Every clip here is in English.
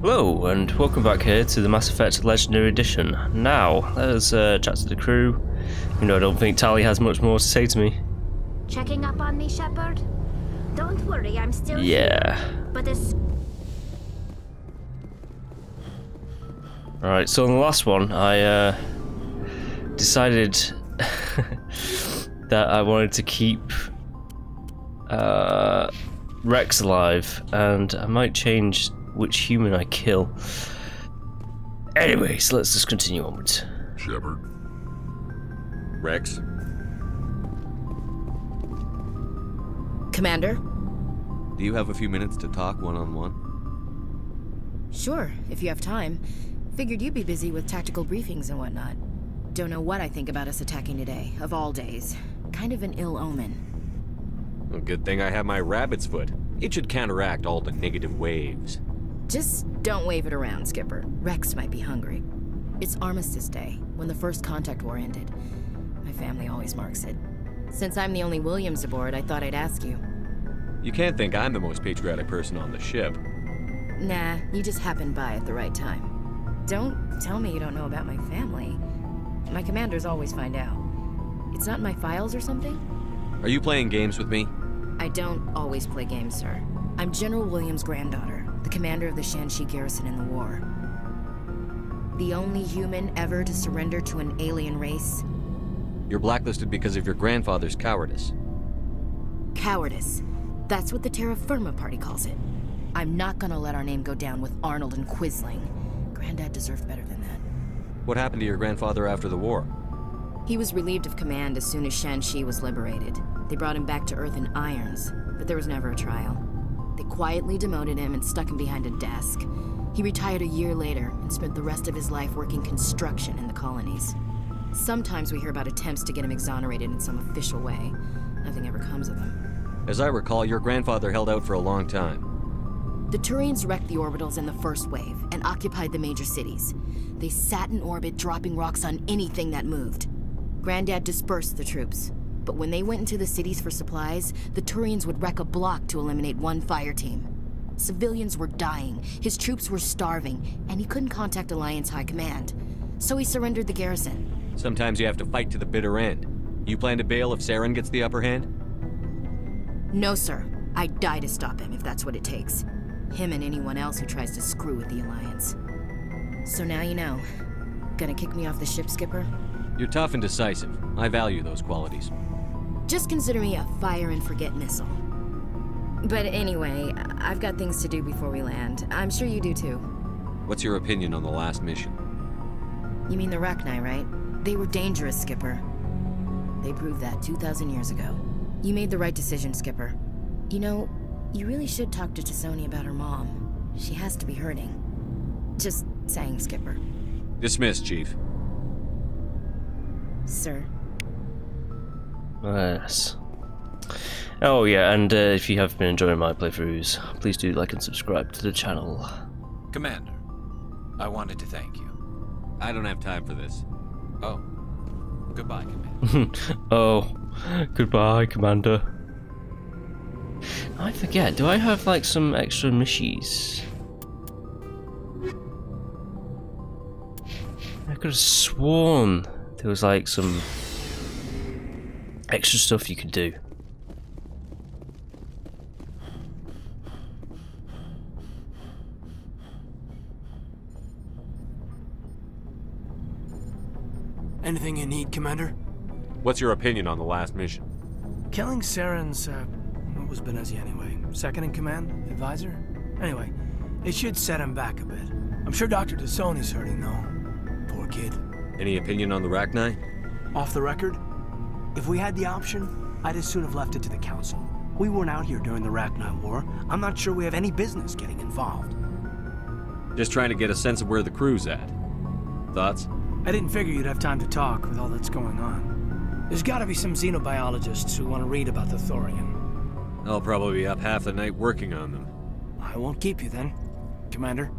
Hello, and welcome back here to the Mass Effect Legendary Edition. Now, let's chat to the crew. You know, I don't think Tali has much more to say to me. Checking up on me, Shepard? Don't worry, I'm still here. But this... Alright, so on the last one, I decided that I wanted to keep Rex alive, and I might change which human I kill. Anyways, let's just continue onwards. Shepard. Rex. Commander? Do you have a few minutes to talk one-on-one? Sure, if you have time. Figured you'd be busy with tactical briefings and whatnot. Don't know what I think about us attacking today, of all days. Kind of an ill omen. Well, good thing I have my rabbit's foot. It should counteract all the negative waves. Just don't wave it around, Skipper. Rex might be hungry. It's Armistice Day, when the first contact war ended. My family always marks it. Since I'm the only Williams aboard, I thought I'd ask you. You can't think I'm the most patriotic person on the ship. Nah, you just happened by at the right time. Don't tell me you don't know about my family. My commanders always find out. It's not in my files or something? Are you playing games with me? I don't always play games, sir. I'm General Williams' granddaughter, the commander of the Shanxi garrison in the war. The only human ever to surrender to an alien race. You're blacklisted because of your grandfather's cowardice. Cowardice. That's what the Terra Firma Party calls it. I'm not gonna let our name go down with Arnold and Quisling. Granddad deserved better than that. What happened to your grandfather after the war? He was relieved of command as soon as Shanxi was liberated. They brought him back to Earth in irons, but there was never a trial. They quietly demoted him and stuck him behind a desk. He retired a year later and spent the rest of his life working construction in the colonies. Sometimes we hear about attempts to get him exonerated in some official way. Nothing ever comes of them. As I recall, your grandfather held out for a long time. The Turians wrecked the orbitals in the first wave and occupied the major cities. They sat in orbit, dropping rocks on anything that moved. Granddad dispersed the troops, but when they went into the cities for supplies, the Turians would wreck a block to eliminate one fire team. Civilians were dying, his troops were starving, and he couldn't contact Alliance High Command. So he surrendered the garrison. Sometimes you have to fight to the bitter end. You plan to bail if Saren gets the upper hand? No, sir. I'd die to stop him if that's what it takes. Him and anyone else who tries to screw with the Alliance. So now you know. Gonna kick me off the ship, Skipper? You're tough and decisive. I value those qualities. Just consider me a fire-and-forget missile. But anyway, I've got things to do before we land. I'm sure you do too. What's your opinion on the last mission? You mean the Rachni, right? They were dangerous, Skipper. They proved that 2,000 years ago. You made the right decision, Skipper. You know, you really should talk to T'Soni about her mom. She has to be hurting. Just saying, Skipper. Dismissed, Chief. Sir. Yes. Oh yeah, and if you have been enjoying my playthroughs, please do like and subscribe to the channel. Commander, I wanted to thank you. I don't have time for this. Oh. Goodbye, Commander. Oh, goodbye, Commander. I forget, do I have like some extra mishies? I could have sworn there was like some extra stuff you could do. Anything you need, Commander? What's your opinion on the last mission? Killing Saren's, what was Benezia anyway? Second in command? Advisor? Anyway, it should set him back a bit. I'm sure Dr. T'Soni's hurting, though. Poor kid. Any opinion on the Rachni? Off the record, if we had the option, I'd as soon have left it to the Council. We weren't out here during the Rachni War. I'm not sure we have any business getting involved. Just trying to get a sense of where the crew's at. Thoughts? I didn't figure you'd have time to talk with all that's going on. There's gotta be some xenobiologists who want to read about the Thorian. I'll probably be up half the night working on them. I won't keep you then, Commander.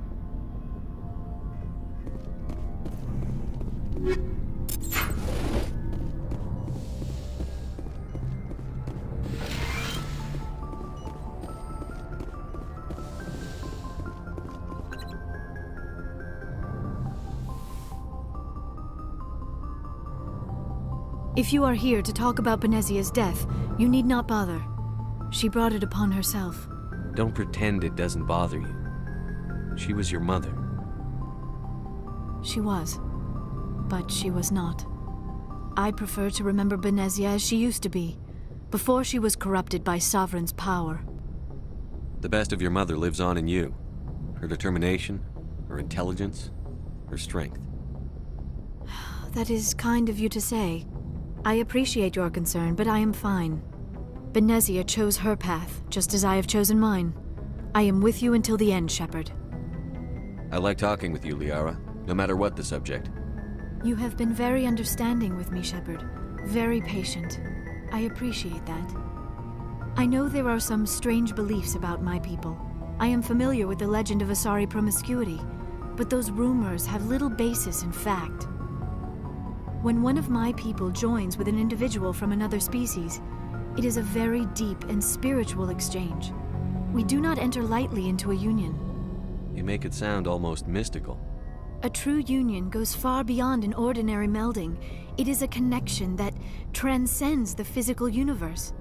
If you are here to talk about Benezia's death, you need not bother. She brought it upon herself. Don't pretend it doesn't bother you. She was your mother. She was. But she was not. I prefer to remember Benezia as she used to be, before she was corrupted by Sovereign's power. The best of your mother lives on in you. Her determination, her intelligence, her strength. That is kind of you to say. I appreciate your concern, but I am fine. Benezia chose her path, just as I have chosen mine. I am with you until the end, Shepard. I like talking with you, Liara, no matter what the subject. You have been very understanding with me, Shepard. Very patient. I appreciate that. I know there are some strange beliefs about my people. I am familiar with the legend of Asari promiscuity, but those rumors have little basis in fact. When one of my people joins with an individual from another species, it is a very deep and spiritual exchange. We do not enter lightly into a union. You make it sound almost mystical. A true union goes far beyond an ordinary melding. It is a connection that transcends the physical universe.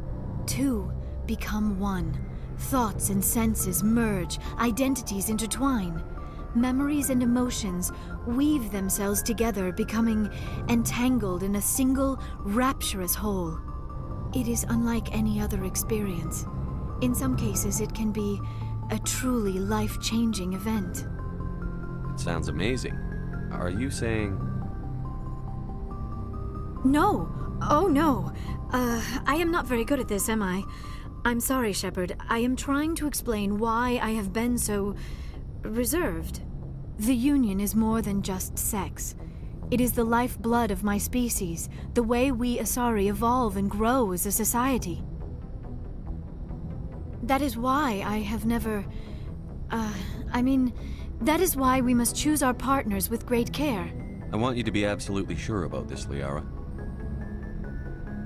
Two become one. Thoughts and senses merge, identities intertwine. Memories and emotions weave themselves together, becoming entangled in a single, rapturous whole. It is unlike any other experience. In some cases, it can be a truly life-changing event. It sounds amazing. Are you saying... No! Oh, no. I am not very good at this, am I? I'm sorry, Shepard. I am trying to explain why I have been so... reserved. The Union is more than just sex. It is the lifeblood of my species, the way we Asari evolve and grow as a society. That is why I have never... that is why we must choose our partners with great care. I want you to be absolutely sure about this, Liara.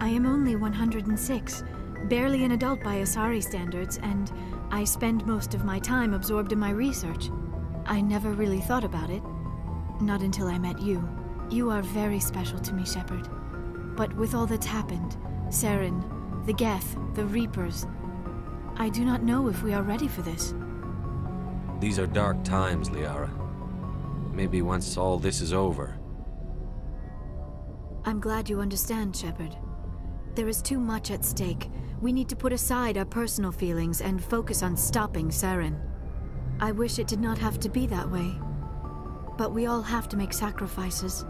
I am only 106, barely an adult by Asari standards, and I spend most of my time absorbed in my research. I never really thought about it. Not until I met you. You are very special to me, Shepard. But with all that's happened, Saren, the Geth, the Reapers, I do not know if we are ready for this. These are dark times, Liara. Maybe once all this is over. I'm glad you understand, Shepard. There is too much at stake. We need to put aside our personal feelings and focus on stopping Saren. I wish it did not have to be that way. But we all have to make sacrifices.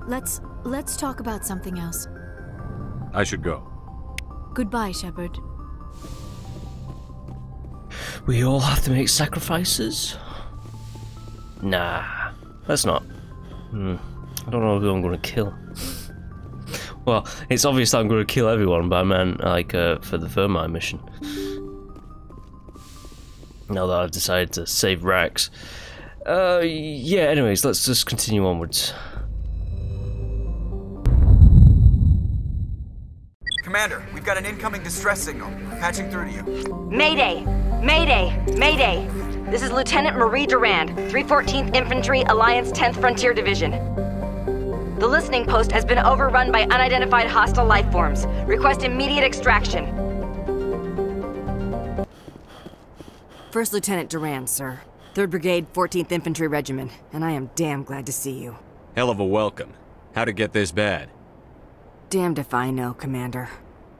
Let's talk about something else. I should go. Goodbye, Shepard. We all have to make sacrifices? Nah, let's not. I don't know who I'm going to kill. Well, it's obvious that I'm going to kill everyone, but I meant, like, for the Vermine mission. Now that I've decided to save Rex. Yeah, anyways, let's just continue onwards. Commander, we've got an incoming distress signal. Patching through to you. Mayday! Mayday! Mayday! This is Lieutenant Marie Durand, 314th Infantry, Alliance 10th Frontier Division. The listening post has been overrun by unidentified hostile life forms. Request immediate extraction. First Lieutenant Durand, sir. 3rd Brigade, 14th Infantry Regiment, and I am damn glad to see you. Hell of a welcome. How'd it get this bad? Damned if I know, Commander.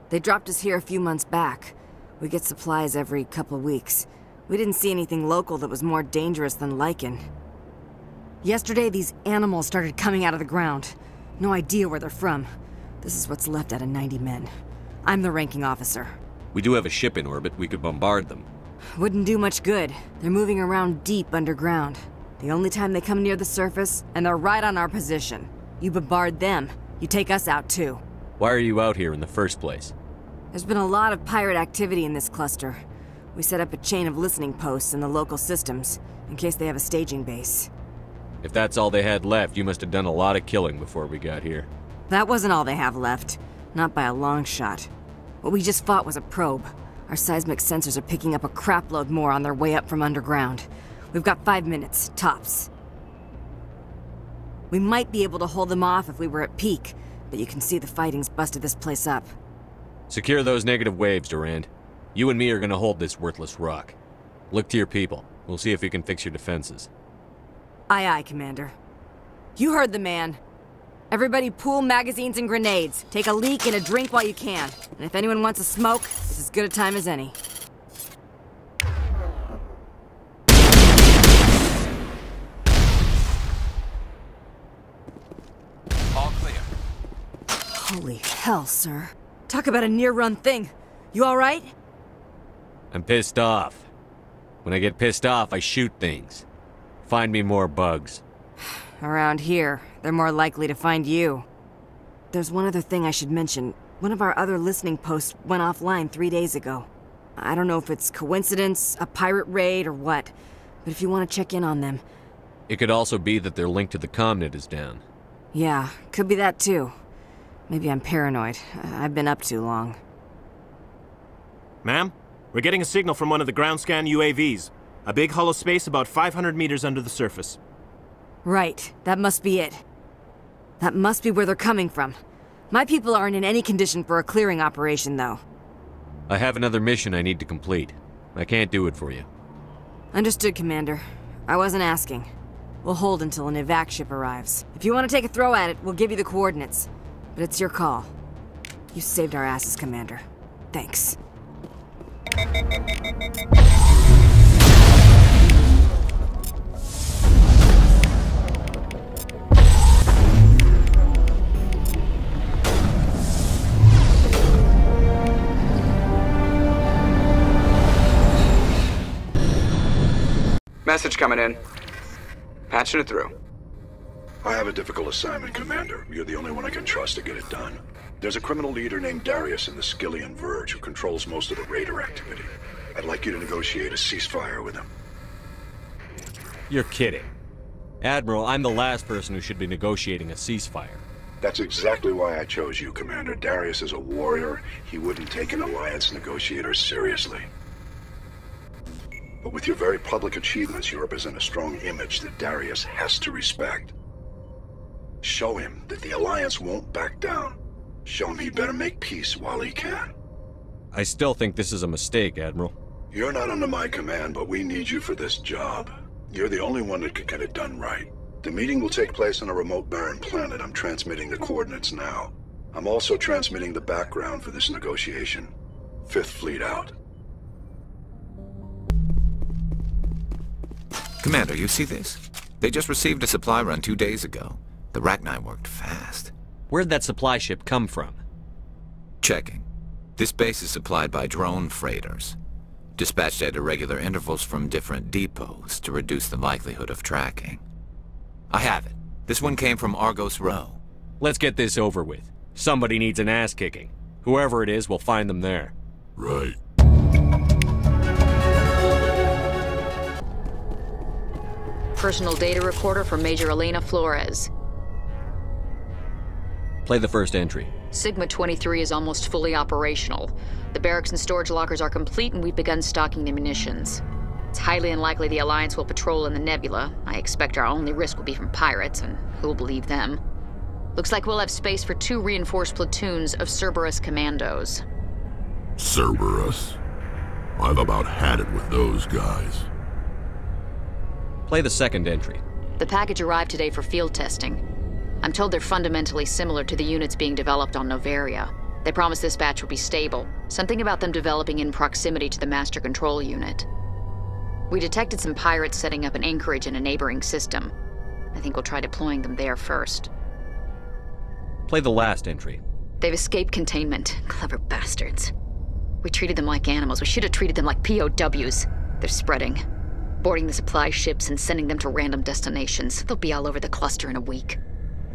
They dropped us here a few months back. We get supplies every couple weeks. We didn't see anything local that was more dangerous than lichen. Yesterday, these animals started coming out of the ground. No idea where they're from. This is what's left out of 90 men. I'm the ranking officer. We do have a ship in orbit. We could bombard them. Wouldn't do much good. They're moving around deep underground. The only time they come near the surface, and they're right on our position. You bombard them, you take us out too. Why are you out here in the first place? There's been a lot of pirate activity in this cluster. We set up a chain of listening posts in the local systems, in case they have a staging base. If that's all they had left, you must have done a lot of killing before we got here. That wasn't all they have left. Not by a long shot. What we just fought was a probe. Our seismic sensors are picking up a crapload more on their way up from underground. We've got 5 minutes, tops. We might be able to hold them off if we were at peak, but you can see the fighting's busted this place up. Secure those negative waves, Durand. You and me are gonna hold this worthless rock. Look to your people. We'll see if we can fix your defenses. Aye, aye, Commander. You heard the man. Everybody pool magazines and grenades. Take a leak and a drink while you can. And if anyone wants a smoke, it's as good a time as any. All clear. Holy hell, sir. Talk about a near-run thing. You alright? I'm pissed off. When I get pissed off, I shoot things. Find me more bugs. Around here, they're more likely to find you. There's one other thing I should mention. One of our other listening posts went offline 3 days ago. I don't know if it's coincidence, a pirate raid, or what, but if you want to check in on them... It could also be that their link to the commnet is down. Yeah, could be that too. Maybe I'm paranoid. I've been up too long. Ma'am, we're getting a signal from one of the ground scan UAVs. A big hollow space about 500 meters under the surface. Right, that must be it. That must be where they're coming from. My people aren't in any condition for a clearing operation, though. I have another mission I need to complete. I can't do it for you. Understood, Commander. I wasn't asking. We'll hold until an evac ship arrives. If you want to take a throw at it, we'll give you the coordinates. But it's your call. You saved our asses, Commander. Thanks. Message coming in. Patching it through. I have a difficult assignment, Commander. You're the only one I can trust to get it done. There's a criminal leader named Darius in the Skillian Verge who controls most of the raider activity. I'd like you to negotiate a ceasefire with him. You're kidding. Admiral, I'm the last person who should be negotiating a ceasefire. That's exactly why I chose you, Commander. Darius is a warrior. He wouldn't take an alliance negotiator seriously. But with your very public achievements, you represent a strong image that Darius has to respect. Show him that the Alliance won't back down. Show him he better make peace while he can. I still think this is a mistake, Admiral. You're not under my command, but we need you for this job. You're the only one that could get it done right. The meeting will take place on a remote barren planet. I'm transmitting the coordinates now. I'm also transmitting the background for this negotiation. 5th Fleet out. Commander, you see this? They just received a supply run 2 days ago. The Rachni worked fast. Where'd that supply ship come from? Checking. This base is supplied by drone freighters, dispatched at irregular intervals from different depots to reduce the likelihood of tracking. I have it. This one came from Argos Row. Let's get this over with. Somebody needs an ass kicking. Whoever it is, we'll find them there. Right. Personal data recorder for Major Elena Flores. Play the first entry. Sigma 23 is almost fully operational. The barracks and storage lockers are complete and we've begun stocking the munitions. It's highly unlikely the Alliance will patrol in the nebula. I expect our only risk will be from pirates, and who'll believe them? Looks like we'll have space for 2 reinforced platoons of Cerberus commandos. Cerberus? I've about had it with those guys. Play the second entry. The package arrived today for field testing. I'm told they're fundamentally similar to the units being developed on Noveria. They promised this batch would be stable. Something about them developing in proximity to the master control unit. We detected some pirates setting up an anchorage in a neighboring system. I think we'll try deploying them there first. Play the last entry. They've escaped containment. Clever bastards. We treated them like animals. We should have treated them like POWs. They're spreading. Boarding the supply ships and sending them to random destinations. They'll be all over the cluster in a week.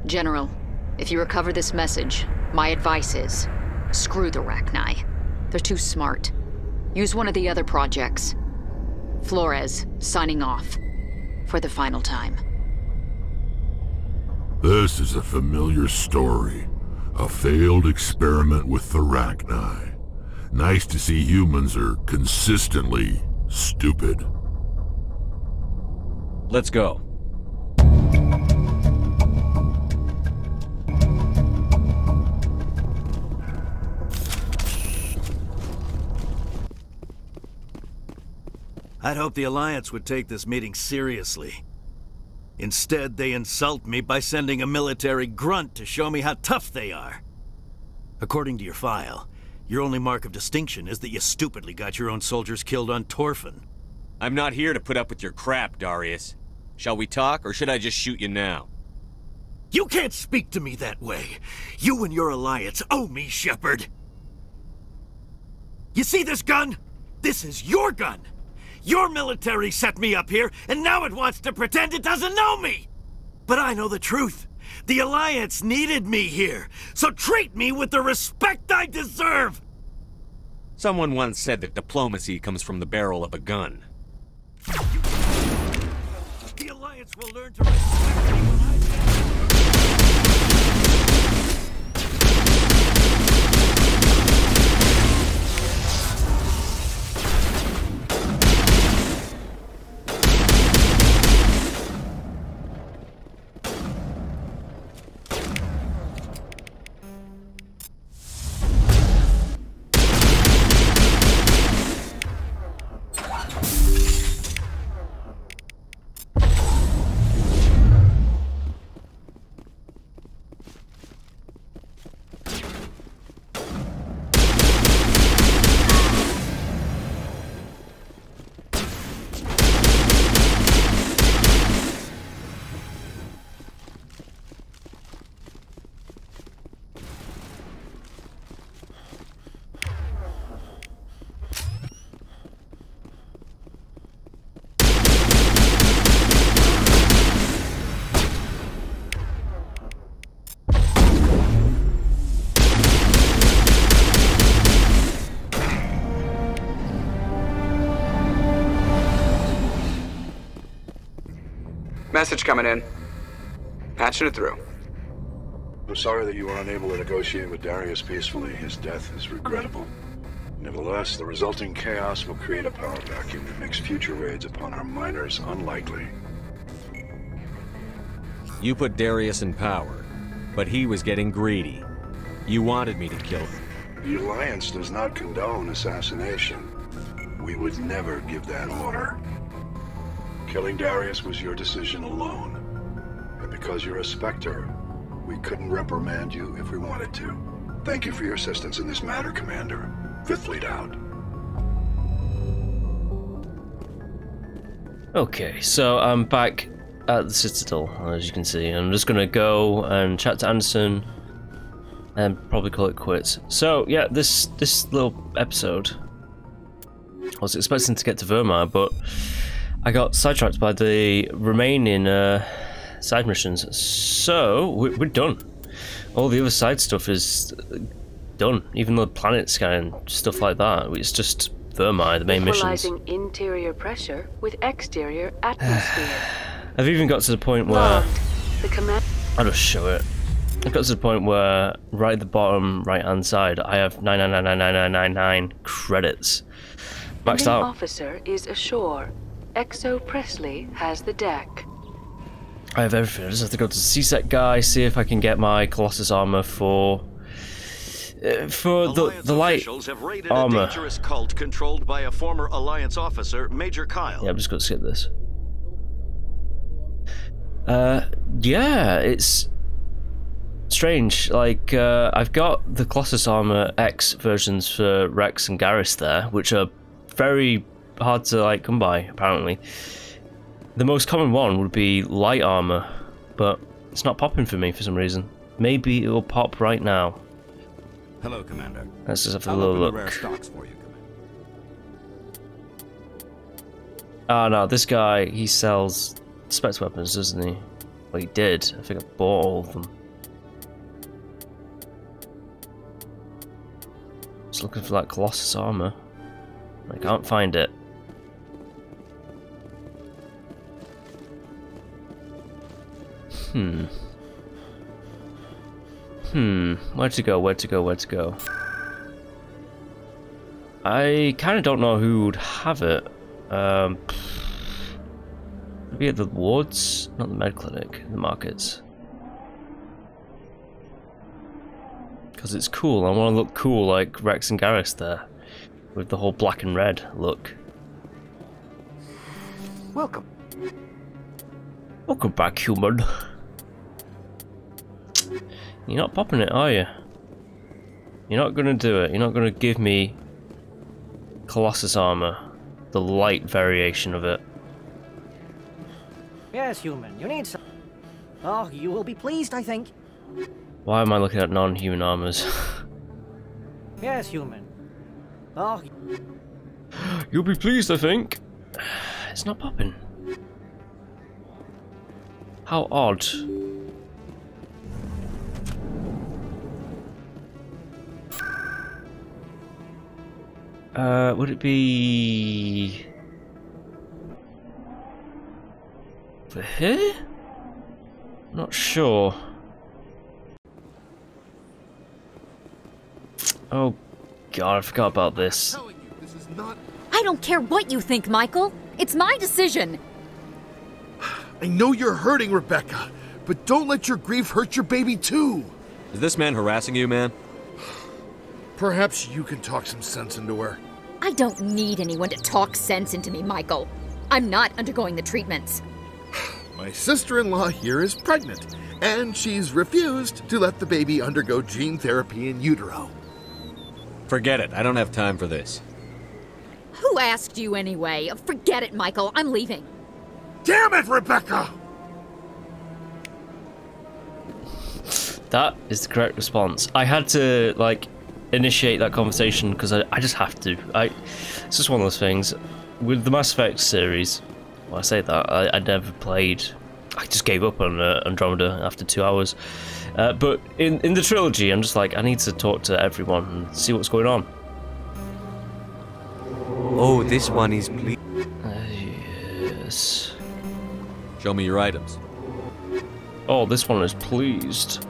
General, if you recover this message, my advice is, screw the Rachni. They're too smart. Use one of the other projects. Flores, signing off. For the final time. This is a familiar story. A failed experiment with the Rachni. Nice to see humans are consistently stupid. Let's go. I'd hope the Alliance would take this meeting seriously. Instead, they insult me by sending a military grunt to show me how tough they are. According to your file, your only mark of distinction is that you stupidly got your own soldiers killed on Torfin. I'm not here to put up with your crap, Darius. Shall we talk, or should I just shoot you now? You can't speak to me that way. You and your Alliance owe me, Shepard. You see this gun? This is your gun. Your military set me up here, and now it wants to pretend it doesn't know me. But I know the truth. The Alliance needed me here, so treat me with the respect I deserve! Someone once said that diplomacy comes from the barrel of a gun. The Alliance will learn to respect me when I... Message coming in. Patching it through. I'm sorry that you were unable to negotiate with Darius peacefully. His death is regrettable. Nevertheless, the resulting chaos will create a power vacuum that makes future raids upon our miners unlikely. You put Darius in power, but he was getting greedy. You wanted me to kill him. The Alliance does not condone assassination. We would never give that order. Killing Darius was your decision alone. And because you're a Spectre, we couldn't reprimand you if we wanted to. Thank you for your assistance in this matter, Commander. Fifth Fleet out. Okay, so I'm back at the Citadel, as you can see. I'm just gonna go and chat to Anderson and probably call it quits. So yeah, this little episode, I was expecting to get to Vermeer, but I got sidetracked by the remaining side missions. So we're done. All the other side stuff is done, even the planet scan and stuff like that. It's just Vermeer, the main missions. Equalizing interior pressure with exterior atmosphere. I've even got to the point where the command. I'll just show it. I got to the point where right at the bottom right hand side I have 9999999 credits maxed out. Officer is ashore. Exo Presley has the deck. I have everything. I just have to go to the C-Sec guy, see if I can get my Colossus armor for the light have raided armor. A dangerous cult controlled by a former Alliance officer, Major Kyle. Yeah, I'm just going to skip this. Yeah, it's strange. Like, I've got the Colossus armor X versions for Rex and Garrus there, which are very hard to like come by. Apparently, the most common one would be light armor, but it's not popping for me for some reason. Maybe it will pop right now. Hello, Commander. Let's just have a little look. Rare stocks for you, Ah, no, this guy, he sells specs weapons, doesn't he? Well, he did. I think I bought all of them. Just looking for that Colossus armor. I can't find it. Where to go, where to go, where to go? I kind of don't know who would have it. Maybe at the wards? Not the med clinic, the markets. Because it's cool, I want to look cool like Rex and Garrus there. With the whole black and red look. Welcome. Welcome back, human. You're not popping it, are you? You're not gonna do it. You're not gonna give me Colossus armor, the light variation of it. Yes, human. You need some. Oh, you will be pleased, I think. Why am I looking at non-human armors? Yes, human. Oh. You'll be pleased, I think. It's not popping. How odd. Would it be for here? Not sure. Oh god, I forgot about this. I don't care what you think, Michael. It's my decision. I know you're hurting, Rebecca, but don't let your grief hurt your baby too. Is this man harassing you, man? Perhaps you can talk some sense into her. I don't need anyone to talk sense into me, Michael. I'm not undergoing the treatments. My sister-in-law here is pregnant, and she's refused to let the baby undergo gene therapy in utero. Forget it. I don't have time for this. Who asked you anyway? Forget it, Michael. I'm leaving. Damn it, Rebecca! That is the correct response. I had to, like, initiate that conversation because I just have to. It's just one of those things. With the Mass Effect series, well, I say that, I never played. I just gave up on Andromeda after 2 hours. But in the trilogy, I'm just like, I need to talk to everyone and see what's going on. Oh, this one is please. Yes. Show me your items. Oh, this one is pleased.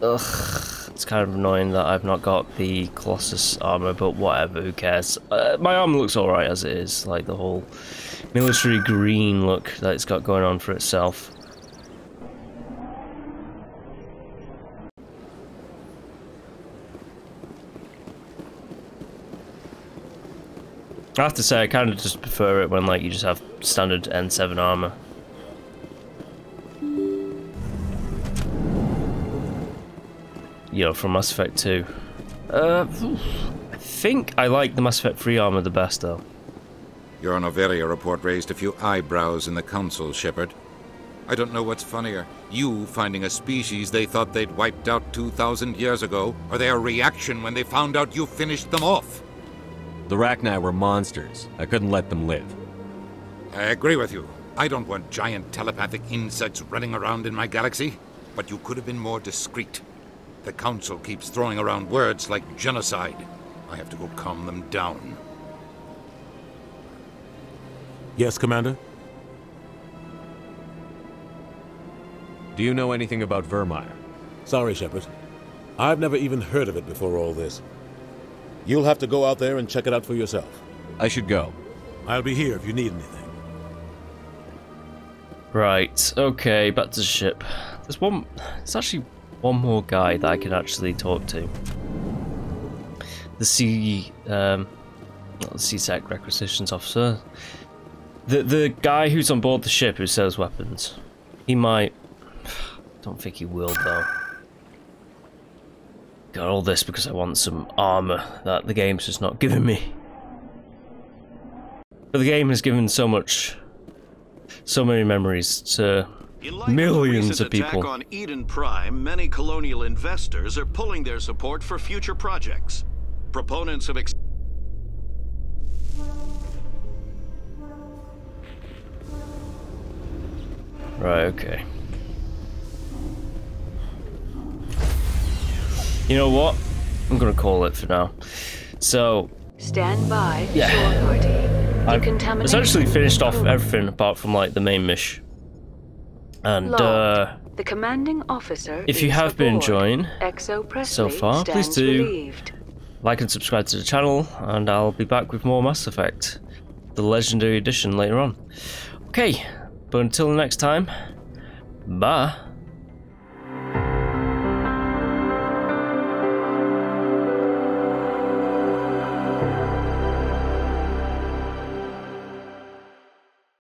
Ugh, it's kind of annoying that I've not got the Colossus armor, but whatever, who cares? My armor looks alright as it is, like the whole military green look that it's got going on for itself. I have to say, I kind of just prefer it when, like, you just have standard N7 armor. You know, from Mass Effect 2. I think I like the Mass Effect 3 armor the best, though. Your Noveria report raised a few eyebrows in the Council, Shepard. I don't know what's funnier, you finding a species they thought they'd wiped out 2,000 years ago, or their reaction when they found out you finished them off. The Rachni were monsters. I couldn't let them live. I agree with you. I don't want giant telepathic insects running around in my galaxy, but you could have been more discreet. The Council keeps throwing around words like genocide. I have to go calm them down. Yes, Commander? Do you know anything about Vermeer? Sorry, Shepard. I've never even heard of it before all this. You'll have to go out there and check it out for yourself. I should go. I'll be here if you need anything. Right, okay, back to the ship. There's actually one more guy that I can actually talk to. The C-Sec requisitions officer. The guy who's on board the ship who sells weapons. He might... Don't think he will, though. Got all this because I want some armor that the game's just not giving me. But the game has given so many memories to millions of people. Attack on Eden Prime, many colonial investors are pulling their support for future projects. Proponents of Right, okay. You know what? I'm gonna call it for now. So... Stand by. Yeah. I've Decontamination essentially finished off everything apart from, like, the main mission. And, the commanding officer if you have been enjoying so far, please do relieved. like and subscribe to the channel, and I'll be back with more Mass Effect, the Legendary Edition, later on. Okay, but until next time, bye.